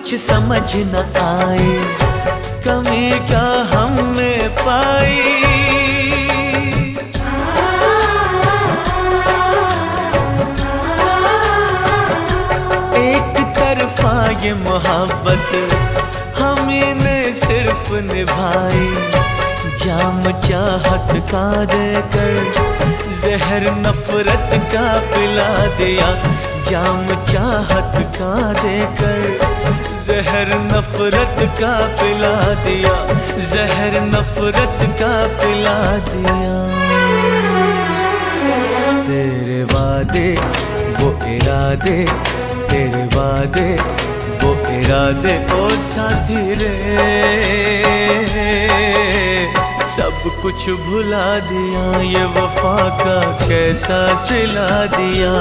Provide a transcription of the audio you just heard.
कुछ समझ न आए, कमी क्या हम में पाई। एक तरफा ये मोहब्बत हमें ने सिर्फ निभाई, जाम चाहत का देकर जहर नफरत का पिला दिया। जाम चाहत का देकर जहर नफरत का पिला दिया, जहर नफरत का पिला दिया। तेरे वादे वो इरादे, तेरे वादे वो इरादे ओ साथी रे, सब कुछ भुला दिया। ये वफा का कैसा सिला दिया।